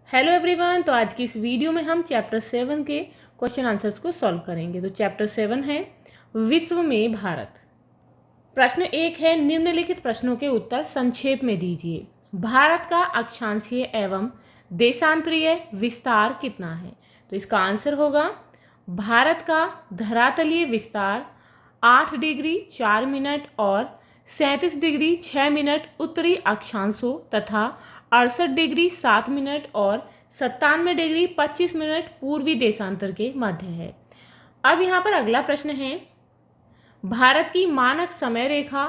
Hello everyone. तो आज की इस वीडियो में हम चैप्टर 7 के क्वेश्चन आंसर्स को सॉल्व करेंगे। तो चैप्टर 7 है विश्व में भारत। प्रश्न 1 है, निम्नलिखित प्रश्नों के उत्तर संक्षेप में दीजिए। भारत का अक्षांशीय एवं देशांतरीय विस्तार कितना है? तो इसका आंसर होगा भारत का धरातलीय विस्तार 8 डिग्री 4 मिनट और 37 डिग्री 6 मिनट उत्तरी अक्षांशों तथा 68 डिग्री 7 मिनट और 97 डिग्री 25 मिनट पूर्वी देशांतर के मध्य है। अब यहाँ पर अगला प्रश्न है, भारत की मानक समय रेखा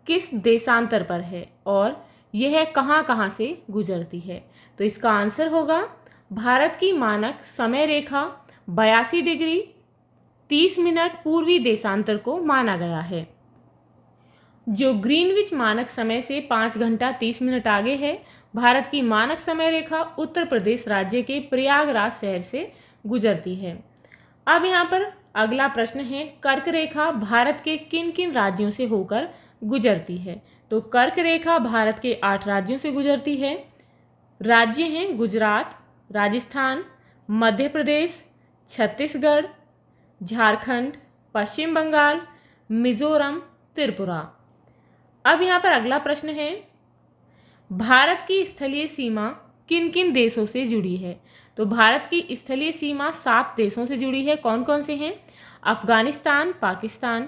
किस देशांतर पर है और यह कहाँ कहाँ से गुजरती है? तो इसका आंसर होगा भारत की मानक समय रेखा 82 डिग्री 30 मिनट पूर्वी देशांतर को माना गया है, जो ग्रीनविच मानक समय से 5 घंटा 30 मिनट आगे है। भारत की मानक समय रेखा उत्तर प्रदेश राज्य के प्रयागराज शहर से गुजरती है। अब यहाँ पर अगला प्रश्न है, कर्क रेखा भारत के किन किन राज्यों से होकर गुजरती है? तो कर्क रेखा भारत के 8 राज्यों से गुजरती है। राज्य हैं गुजरात, राजस्थान, मध्य प्रदेश, छत्तीसगढ़, झारखंड, पश्चिम बंगाल, मिजोरम, त्रिपुरा। अब यहाँ पर अगला प्रश्न है, भारत की स्थलीय सीमा किन किन देशों से जुड़ी है? तो भारत की स्थलीय सीमा 7 देशों से जुड़ी है। कौन कौन से हैं? अफगानिस्तान, पाकिस्तान,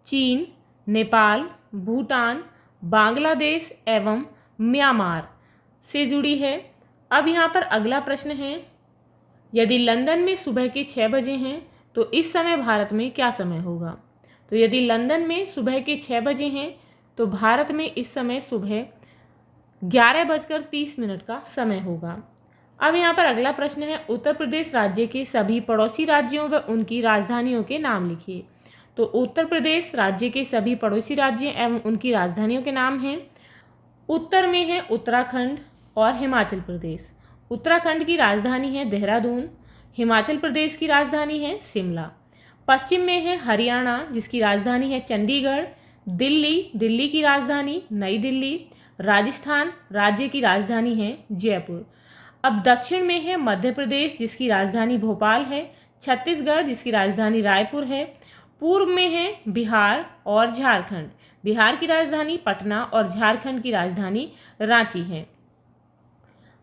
चीन, नेपाल, भूटान, बांग्लादेश एवं म्यांमार से जुड़ी है। अब यहाँ पर अगला प्रश्न है, यदि लंदन में सुबह के 6 बजे हैं तो इस समय भारत में क्या समय होगा? तो यदि लंदन में सुबह के 6 बजे हैं तो भारत में इस समय सुबह 11:30 का समय होगा। अब यहाँ पर अगला प्रश्न है, उत्तर प्रदेश राज्य के सभी पड़ोसी राज्यों व उनकी राजधानियों के नाम लिखिए। तो उत्तर प्रदेश राज्य के सभी पड़ोसी राज्य एवं उनकी राजधानियों के नाम हैं। उत्तर में है उत्तराखंड और हिमाचल प्रदेश। उत्तराखंड की राजधानी है देहरादून, हिमाचल प्रदेश की राजधानी है शिमला। पश्चिम में है हरियाणा, जिसकी राजधानी है चंडीगढ़। दिल्ली की राजधानी नई दिल्ली। राजस्थान राज्य की राजधानी है जयपुर। अब दक्षिण में है मध्य प्रदेश, जिसकी राजधानी भोपाल है। छत्तीसगढ़, जिसकी राजधानी रायपुर है। पूर्व में है बिहार और झारखंड। बिहार की राजधानी पटना और झारखंड की राजधानी रांची है।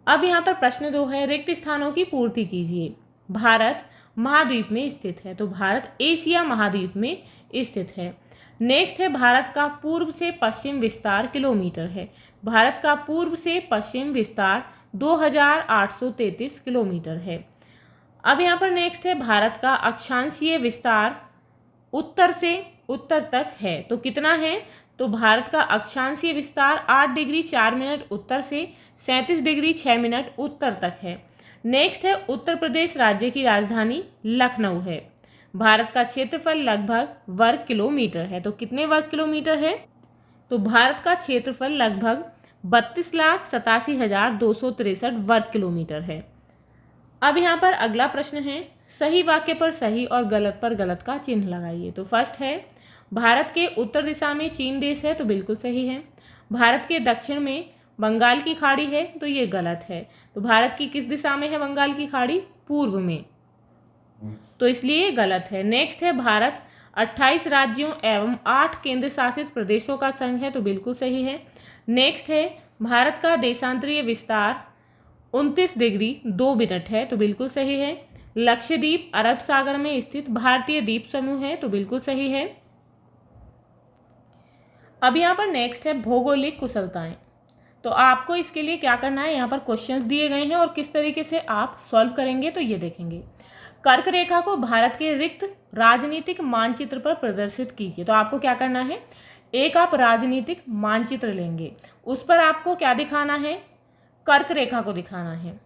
अब यहाँ पर प्रश्न 2 है, रिक्त स्थानों की पूर्ति कीजिए। भारत महाद्वीप में स्थित है, तो भारत एशिया महाद्वीप में स्थित है। नेक्स्ट है, भारत का पूर्व से पश्चिम विस्तार किलोमीटर है। भारत का पूर्व से पश्चिम विस्तार 2833 किलोमीटर है। अब यहाँ पर नेक्स्ट है, भारत का अक्षांशीय विस्तार उत्तर से उत्तर तक है, तो कितना है? तो भारत का अक्षांशीय विस्तार 8 डिग्री 4 मिनट उत्तर से 37 डिग्री 6 मिनट उत्तर तक है। नेक्स्ट है, उत्तर प्रदेश राज्य की राजधानी लखनऊ है। भारत का क्षेत्रफल लगभग वर्ग किलोमीटर है, तो कितने वर्ग किलोमीटर है? तो भारत का क्षेत्रफल लगभग 32,87,263 वर्ग किलोमीटर है। अब यहाँ पर अगला प्रश्न है, सही वाक्य पर सही और गलत पर गलत का चिन्ह लगाइए। तो फर्स्ट है, भारत के उत्तर दिशा में चीन देश है, तो बिल्कुल सही है। भारत के दक्षिण में बंगाल की खाड़ी है, तो ये गलत है। तो भारत की किस दिशा में है बंगाल की खाड़ी? पूर्व में, तो इसलिए गलत है। नेक्स्ट है, भारत 28 राज्यों एवं 8 केंद्र शासित प्रदेशों का संघ है, तो बिल्कुल सही है। नेक्स्ट है, भारत का देशांतरीय विस्तार 29 डिग्री 2 मिनट है, तो बिल्कुल सही है। लक्षद्वीप अरब सागर में स्थित भारतीय द्वीप समूह है, तो बिल्कुल सही है। अब यहाँ पर नेक्स्ट है, भौगोलिक कुशलताएं। तो आपको इसके लिए क्या करना है, यहाँ पर क्वेश्चंस दिए गए हैं और किस तरीके से आप सॉल्व करेंगे तो ये देखेंगे। कर्क रेखा को भारत के रिक्त राजनीतिक मानचित्र पर प्रदर्शित कीजिए। तो आपको क्या करना है, एक आप राजनीतिक मानचित्र लेंगे, उस पर आपको क्या दिखाना है? कर्क रेखा को दिखाना है।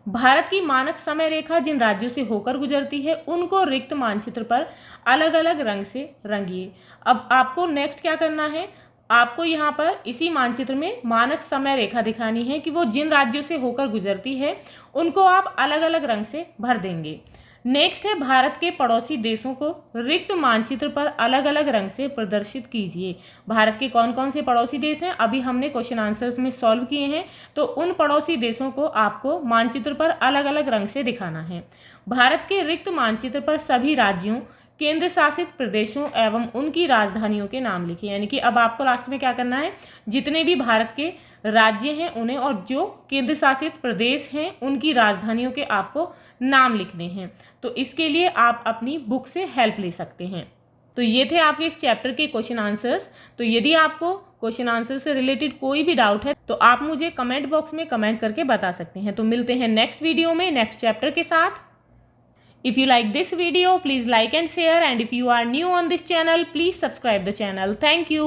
भारत की मानक समय रेखा जिन राज्यों से होकर गुजरती है उनको रिक्त मानचित्र पर अलग अलग रंग से रंगिए। अब आपको नेक्स्ट क्या करना है, आपको यहाँ पर इसी मानचित्र में मानक समय रेखा दिखानी है कि वो जिन राज्यों से होकर गुजरती है उनको आप अलग अलग रंग से भर देंगे। नेक्स्ट है भारत के पड़ोसी देशों को रिक्त मानचित्र पर अलग अलग रंग से प्रदर्शित कीजिए। भारत के कौन कौन से पड़ोसी देश हैं अभी हमने क्वेश्चन आंसर्स में सॉल्व किए हैं, तो उन पड़ोसी देशों को आपको मानचित्र पर अलग अलग रंग से दिखाना है। भारत के रिक्त मानचित्र पर सभी राज्यों, केंद्र शासित प्रदेशों एवं उनकी राजधानियों के नाम लिखिए। यानी कि अब आपको लास्ट में क्या करना है, जितने भी भारत के राज्य हैं उन्हें और जो केंद्र शासित प्रदेश हैं उनकी राजधानियों के आपको नाम लिखने हैं। तो इसके लिए आप अपनी बुक से हेल्प ले सकते हैं। तो ये थे आपके इस चैप्टर के क्वेश्चन आंसर्स। तो यदि आपको क्वेश्चन आंसर से रिलेटेड कोई भी डाउट है तो आप मुझे कमेंट बॉक्स में कमेंट करके बता सकते हैं। तो मिलते हैं नेक्स्ट वीडियो में नेक्स्ट चैप्टर के साथ। If you like this video, please like and share, and if you are new on this channel, please subscribe the channel. Thank you.